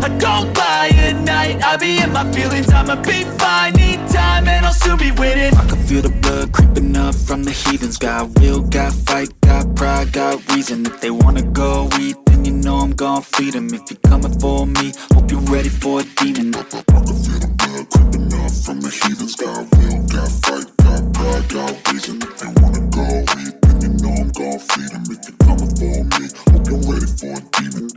I don't lie at night, I be in my feelings. I'ma be fine, need time and I'll soon be winning. I can feel the blood creeping up from the heathens. Got will, got fight, got pride, got reason. If they wanna go eat, then you know I'm gon' feed them. If you're coming for me, hope you're ready for a demon. I can feel the blood creeping up from the heathens. Got will, got fight, got pride, got reason. If they wanna go eat, then you know I'm gon' feed them. If you're coming for me, hope you're ready for a demon.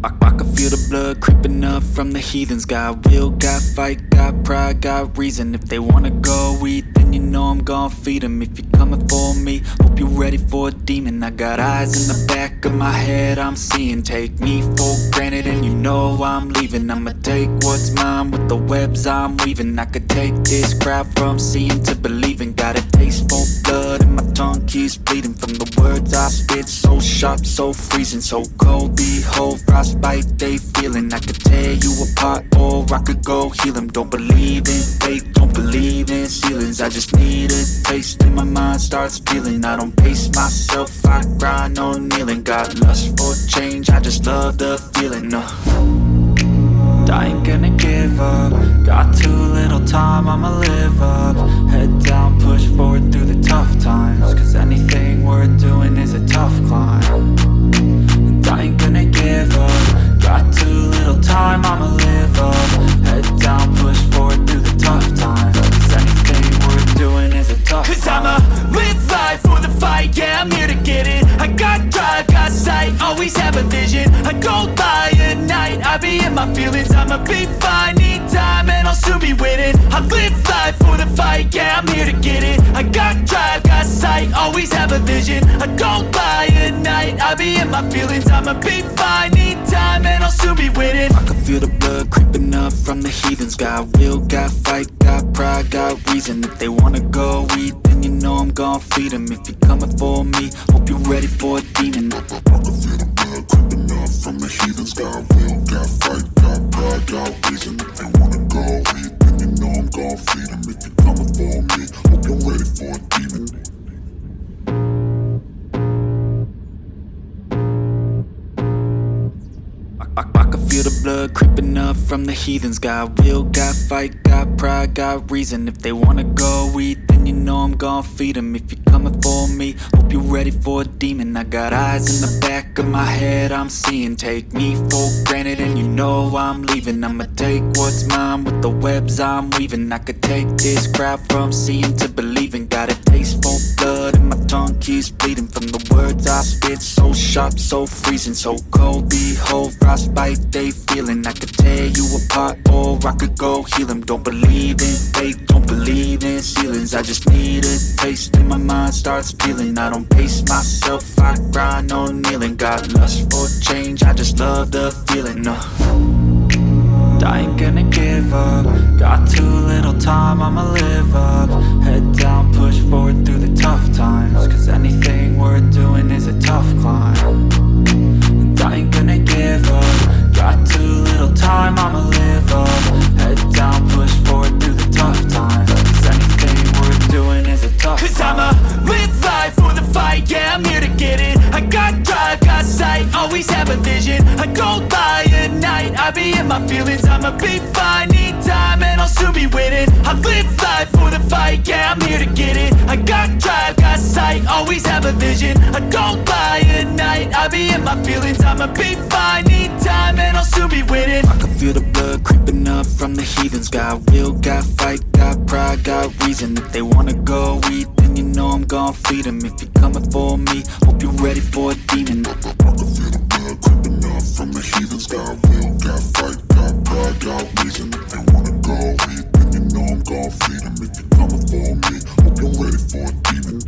I can feel the blood creeping up from the heathens. Got will, got fight, got pride, got reason. If they wanna go eat, then you know I'm gon' feed them. If you're coming for me, hope you're ready for a demon. I got eyes in the back of my head, I'm seeing. Take me for granted and you know I'm leaving. I'ma take what's mine with the webs I'm weaving. I could take this crowd from seeing to believing. Got a taste for blood and my tongue keeps bleeding. From the words I spit, so sharp, so freezing. So cold, behold, frostbite they feeling. I could tear you apart or I could go heal them. Don't believe in fate, don't believe in ceilings. I just need a taste and my mind starts feeling. I don't pace myself, I grind on kneeling. Got lust for change, I just love the feeling. I ain't gonna give up. Got too little time, I'ma live up. Head down, push forward through the tough times. Cause anything worth doing is a tough climb. And I ain't gonna give up. Got too little time, I'ma live up. Head down, push forward through the tough times. Cause anything worth doing is a tough climb. Cause I'ma live life for the fight, yeah, I'm here to get it. I got drive, got sight, always have a vision. I don't lie at night, I be in my feelings. I'ma be fine, need time and I'll soon be winning. I live life for the fight, yeah, I'm here to get it. I got drive, got sight, always have a vision. I don't lie at night, I be in my feelings. I'ma be fine, need time and I'll soon be winning. I can feel the blood creeping up from the heathens. Got will, got fight, got pride, got reason. If they wanna go eat, then you know I'm gon' feed them. If you're coming for me, hope you're ready for a demon. I can feel the blood creeping up from the heathens. Got will, got fight, got pride, got reason. If they wanna go eat, then you know I'm gon' feed them. If you're coming for me, hope you're ready for a demon. I can feel the blood creeping up from the heathens. Got will, got fight, got pride, got reason. If they wanna go eat, then you know I'm gon' feed them. If you're coming for me, hope you're ready for a demon. I got eyes in the back of my head, I'm seeing. Take me for granted and you know I'm leaving. I'ma take what's mine with the webs I'm weaving. I could take this crowd from seeing to believing. Got a taste for blood and my tongue keeps bleeding. From the words I spit, so sharp, so freezing. So cold, behold, frostbite they feeling. I could tear you apart or I could go heal them. Don't believe in fate, don't believe in ceilings. I just need a taste and my mind starts peeling. I don't pace myself, I grind on kneeling. Got lust for change, I just love the feeling. I ain't gonna give up. Got too little time, I'ma live up. Head down, push forward through the tough times. Cause anything worth doing is a tough climb. And I ain't gonna give up. Got too little time, I'ma live up. Head down, push forward through the tough times. Cause anything worth doing is a tough climb. Cause I'ma live life for the fight, yeah, I'm here to get it. I got drive, got sight, always have a vision. I don't lie at night, I be in my feelings. I'ma be fine, need time and I'll soon be winning. I live life for the fight, yeah, I'm here to get it. I got drive, got sight, always have a vision. I don't lie at night, I be in my feelings. I'ma be fine, need time and I'll soon be winning. I can feel the blood creeping up from the heathens. Got will, got fight, got pride, got reason. If they wanna go eat, then you know I'm gon' feed them. If you're coming for me, hope you're ready for a demon. I can feel the blood creeping up from the heathens. Got will, got fight, got pride, got reason. If they wanna go eat, then you know I'm gon' feed them. If you're coming for me, hope you're ready for a demon.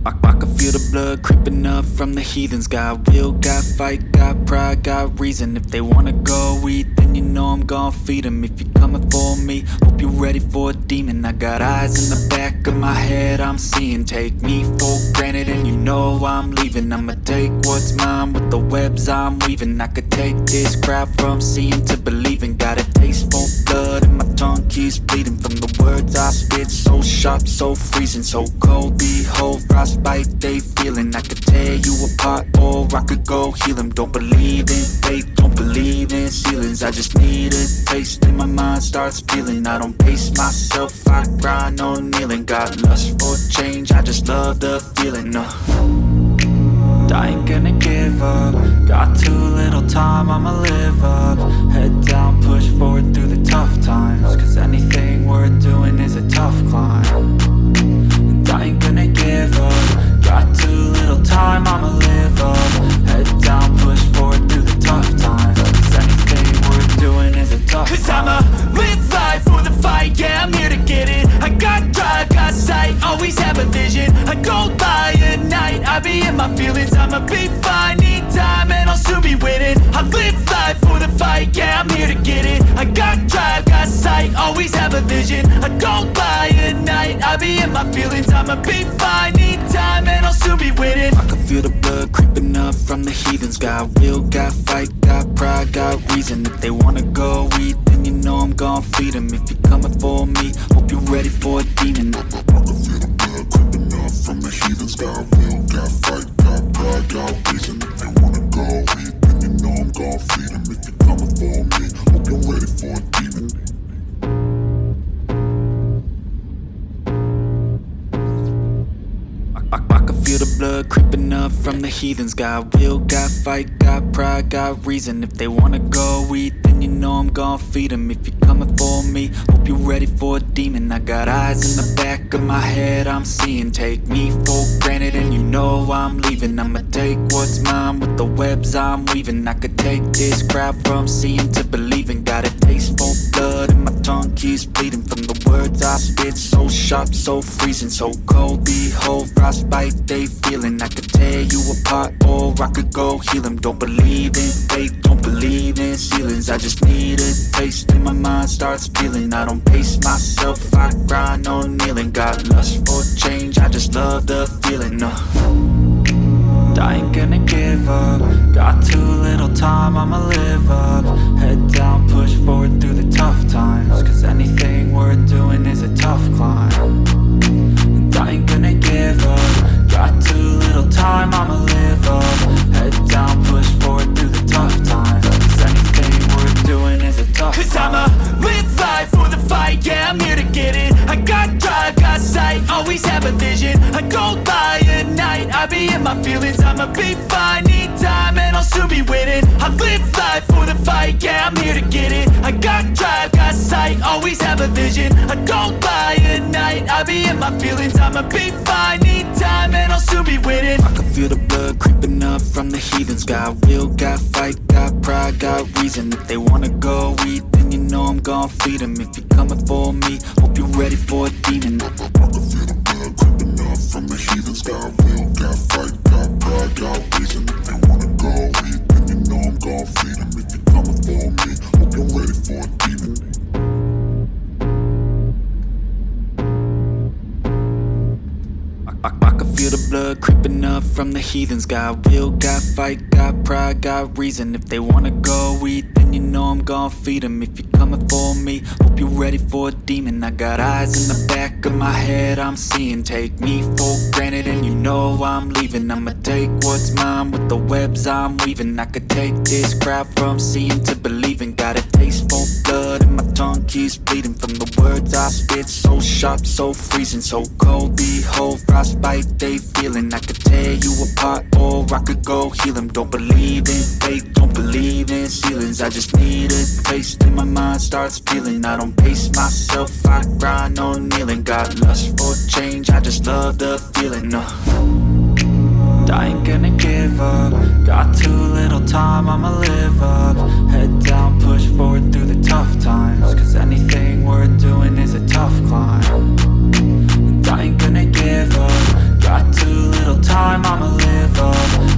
I can feel the blood creeping up from the heathens. Got will, got fight, got pride, got reason. If they wanna go eat, then you know I'm gon' feed them. If you're coming for me, hope you're ready for a demon. I got eyes in the back of my head, I'm seeing. Take me for granted and you know I'm leaving. I'ma take what's mine with the webs I'm weaving. I could take this crowd from seeing to believing. Got a taste for blood and my tongue keeps bleeding from the words I spit. So sharp, so freezing, so cold. Behold, frostbite they feeling. I could tear you apart or I could go heal them. Don't believe in fate, don't believe in ceilings. I just need a taste and my mind starts peeling. I don't pace myself, I grind on kneeling. Got lust for change, I just love the feeling. I ain't gonna give up. Got too little time, I'ma live up. Head down, push forward through the tough times. Cause anything worth doing is a tough climb. And I ain't gonna give up. Got too little time, I'ma live up. Head down, push forward through the tough times. Cause anything worth doing is a tough climb. Cause I'ma live life for the fight, yeah, I'm here to get it. I got drive, got sight, always have a vision. I go by at night, I be in my feelings. I'ma be fine, need time, and I'll soon be winning. I live life for the fight, yeah, I'm here to get it. I got drive, got sight, always have a vision. I go by at night, I be in my feelings. I'ma be fine, need time, and I'll soon be winning. I can feel the blood creeping up from the heathens. Got will, got fight, got pride, got reason. If they wanna go eat, then you know I'm gon' feed them. If you're coming for me, hope you're ready for a demon. I can feel the blood creeping up from the heathens. Got will, got fight, got pride, got reason. If they wanna go eat, then you know I'm gon' feed them. If you're coming for me, hope you're ready for a demon. I can feel the blood creeping up from the heathens. Got will, got fight, got pride, got reason. If they wanna go eat, then you know I'm gon' feed them. If you're coming for me, hope you're ready for a demon. I got eyes in the back of my head, I'm seeing. Take me for granted and you know I'm leaving. I'ma take what's mine with the webs I'm weaving. I could take this crowd from seeing to believing. Got a taste for blood and my tongue keeps bleeding from the words I spit. So sharp, so freezing, so cold. Behold, frostbite they feeling. I could tear you apart or I could go heal them. Don't believe in fate, don't believe in ceilings. I just need a taste and my mind starts peeling. I don't pace myself, I grind on kneeling. Got lust for change, I just love the feeling. I ain't gonna give up. Got too little time, I'ma live up. Head down, push forward through the tough times. Cause anything worth doing is a tough climb. And I ain't gonna give up. Got too little time, I'ma live up. Head down, push forward through the tough times. Cause anything worth doing is a tough climb. Cause I'ma live life for the fight, yeah, I'm here to get it. I got drive, got sight, always have a vision. I go by at night, I be in my feelings. I'ma be fine, need time, and I'll soon be winning. I live life for the fight, yeah, I'm here to get it. I got drive, got sight, always have a vision. I go by at night, I be in my feelings. I'ma be fine, need time, and I'll soon be winning. I can feel the blood creeping up from the heathens. Got will, got fight, got pride, got reason. If they wanna go eat, then you know I'm gon' feed them. If you're coming for me, hope you're ready for a demon. I can feel the blood creeping up from the heathens. Got will, got fight, got pride, got reason. If they wanna go eat, then you know I'm gon' feed them. If you're coming for me, hope you're ready for a demon. I can feel the blood creeping up from the heathens. Got will, got fight, got pride, got reason. If they wanna go eat, then you know I'm gon' feed them. If you're coming for me, hope you're ready for a demon. I got eyes in the back of my head, I'm seeing. Take me for granted and you know I'm leaving. I'ma take what's mine with the webs I'm weaving. I could take this crowd from seeing to believing. Got a taste for blood and my tongue keeps bleeding from the words I spit. So sharp, so freezing, so cold. Behold, frostbite they feeling. I could tear you apart or I could go heal them. Don't believe in fate, don't believe in ceilings. I just need a taste and my mind starts peeling. I don't pace myself, I grind on kneeling. Got lust for change, I just love the feeling. I ain't gonna give up. Got too little time, I'ma live up. Head down, push forward through the tough times. Cause anything worth doing is a tough climb. And I ain't gonna give up. Got too little time, I'ma live up.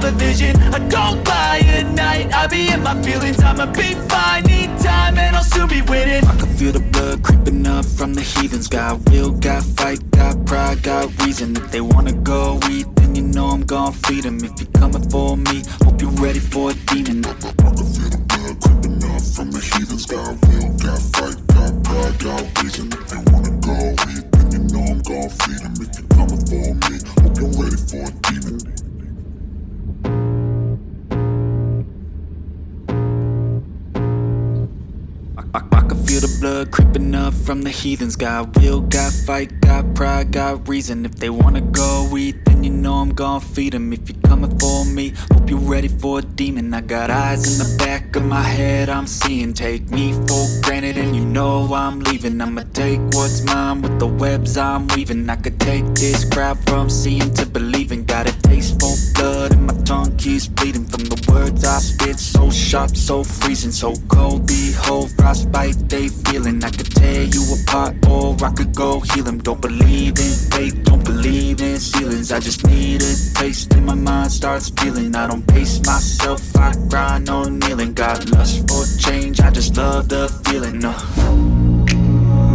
have a vision, I don't lie at night, I be in my feelings, I'ma be fine. Need time and I'll soon be winning. I can feel the blood creeping up from the heathens. Got will, got fight, got pride, got reason. If they wanna go eat, then you know I'm gon' feed them. If you're coming for me, hope you're ready for a demon. I can feel the blood creeping up from the heathens. Got will, got fight, got pride, got reason. If they wanna go eat, then you know I'm gon' feed them. If you're coming for me, hope you're ready for a demon. I can feel the blood creeping up from the heathens. Got will, got fight, got pride, got reason. If they wanna go eat, then you know I'm gon' feed them. If you're coming for me, hope you're ready for a demon. I got eyes in the back of my head, I'm seeing. Take me for granted and you know I'm leaving. I'ma take what's mine with the webs I'm weaving. I could take this crowd from seeing to believing. Got a taste for blood and my tongue keeps bleeding from the words I spit. So sharp, so freezing, so cold. Behold, frostbite they feeling. I could tear you apart or I could go heal them. Don't believe in fate, don't believe in ceilings. I just need a taste and my mind starts peeling. I don't pace myself, I grind on kneeling. Got lust for change, I just love the feeling.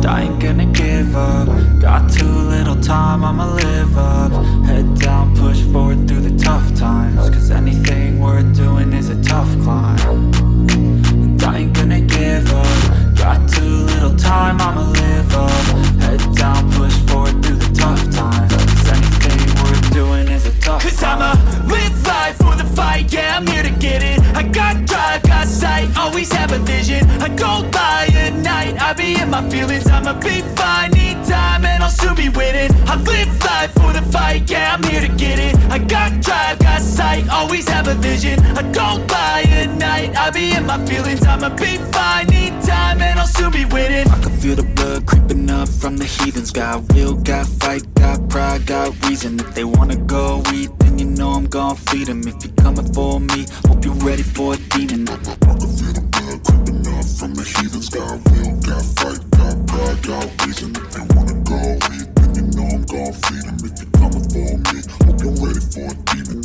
I ain't gonna give up. Got too little time, I'ma live up. Head down, push forward through the tough times. Cause anything worth doing is a tough climb. And I ain't gonna give up. Got too little time, I'ma live up. Head down, push forward through the tough times. Cause anything worth doing is a tough climb. Cause I'ma live life for the fight, yeah, I'm here to get it. I got drive, got sight, always have a vision. I don't lie at night, I be in my feelings, I'ma be fine. Need time and I'll soon be winning. I live life for the fight, yeah, I'm here to get it. I got drive, got sight, always have a vision. I don't lie at night, I be in my feelings, I'ma be fine. Need time and I'll soon be winning. I can feel the blood creeping up from the heathens. Got will, got fight, got pride, got reason. If they wanna go eat, then you know I'm gon' feed them. If you're coming for me, hope you're ready for a demon. I can feel the blood creeping up from the heathens. Got will, got fight, got pride, got reason. If they wanna go eat, then you know I'm gon' feed them. If you're coming for me, hope you're ready for a demon.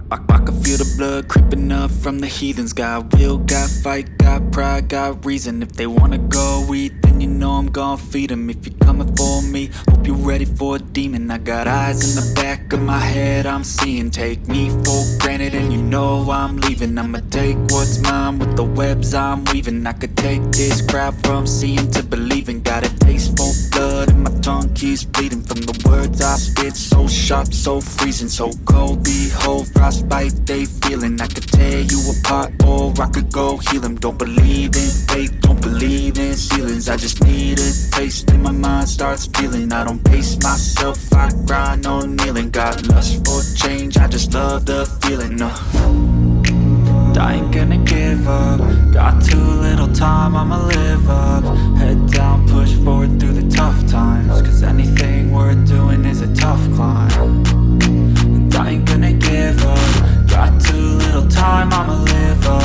I can feel the blood creeping up from the heathens. Got will, got fight, got pride, got reason. If they wanna go eat, then you know I'm gon' feed them. If you're coming for me, hope you're ready for a demon. I got eyes in the back of my head, I'm seeing. Take me for granted and you know I'm leaving. I'ma take what's mine with the webs I'm weaving. I could take this crowd from seeing to believing. Got a taste for blood and my tongue keeps bleeding from the words I spit. So sharp, so freezing, so cold. Behold, frostbite they feeling. I could tear you apart or I could go heal them. Don't believe in fate, don't believe in ceilings. I just need a taste and my mind starts peeling. I don't pace myself, I grind on kneeling. Got lust for change, I just love the feeling. I ain't gonna give up. Got too little time, I'ma live up. Head down, push forward through the tough times. Cause anything worth doing is a tough climb. And I ain't gonna give up. Got too little time, I'ma live up.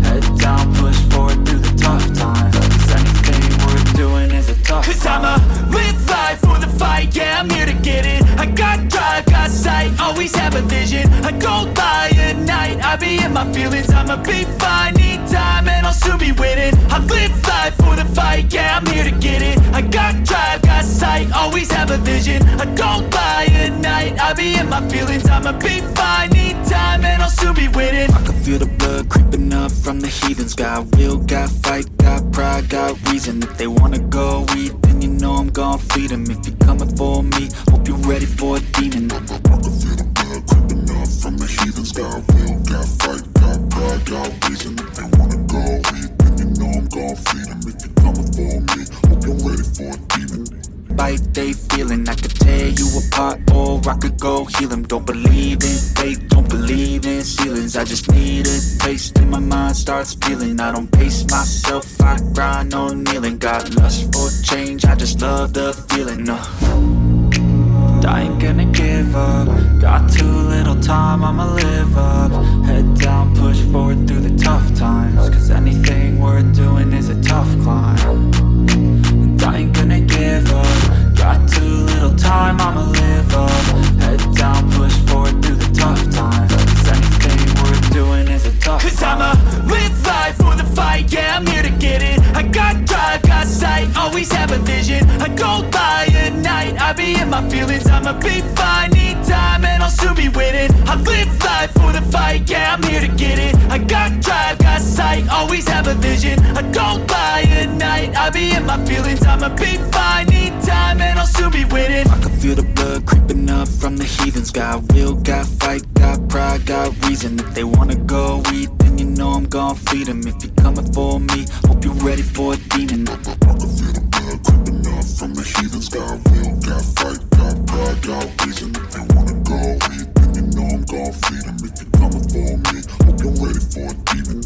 Head down, push forward through the tough times. Cause anything worth doing is a tough climb. Cause I'ma live life for the fight, yeah, I'm here to get it. I got drive, got sight, always have a vision. I don't lie at night, I be in my feelings, I'ma be fine. Need time and I'll soon be winning. I live life for the fight, yeah, I'm here to get it. I got drive, got sight, always have a vision. I don't lie at night, I be in my feelings, I'ma be fine. Need time and I'll soon be winning. I can feel the blood creeping up from the heathens. Got will, got fight, got pride, got reason. If they wanna go eat, then you know I'm gon' feed them. If you're coming for me, hope you're ready for a demon. I can feel the blood creeping up from the heathens. Got will, got fight, got pride, got reason. If they wanna go eat, then you know I'm gon' feed them. If you're coming for me, hope you're ready for a demon. Bite they feeling. I could tear you apart or I could go heal them. Don't believe in fate, don't believe in ceilings. I just need a taste and my mind starts peeling. I don't pace myself, I grind on kneeling. Got lust for change, I just love the feeling. I ain't gonna give up. Got too little time, I'ma live up. Head down, push forward through the tough times. Cause anything worth doing is a tough climb. And I ain't gonna give up. Got too I'ma be fine. Need time and I'll soon be winning. I live life for the fight, yeah, I'm here to get it. I got drive, got sight, always have a vision. I don't lie at night, I be in my feelings. I'ma be fine, need time and I'll soon be winning. I can feel the blood creeping up from the heathens. Got will, got fight, got pride, got reason. If they wanna go eat, then you know I'm gon' feed them. If you're coming for me, hope you're ready for a demon. I can feel the blood creeping up from the heathens. Got will, got fight, got pride, got reason. If they wanna go eat, then you know I'm gon' feed them. If you're coming for me, hope you're ready for a demon.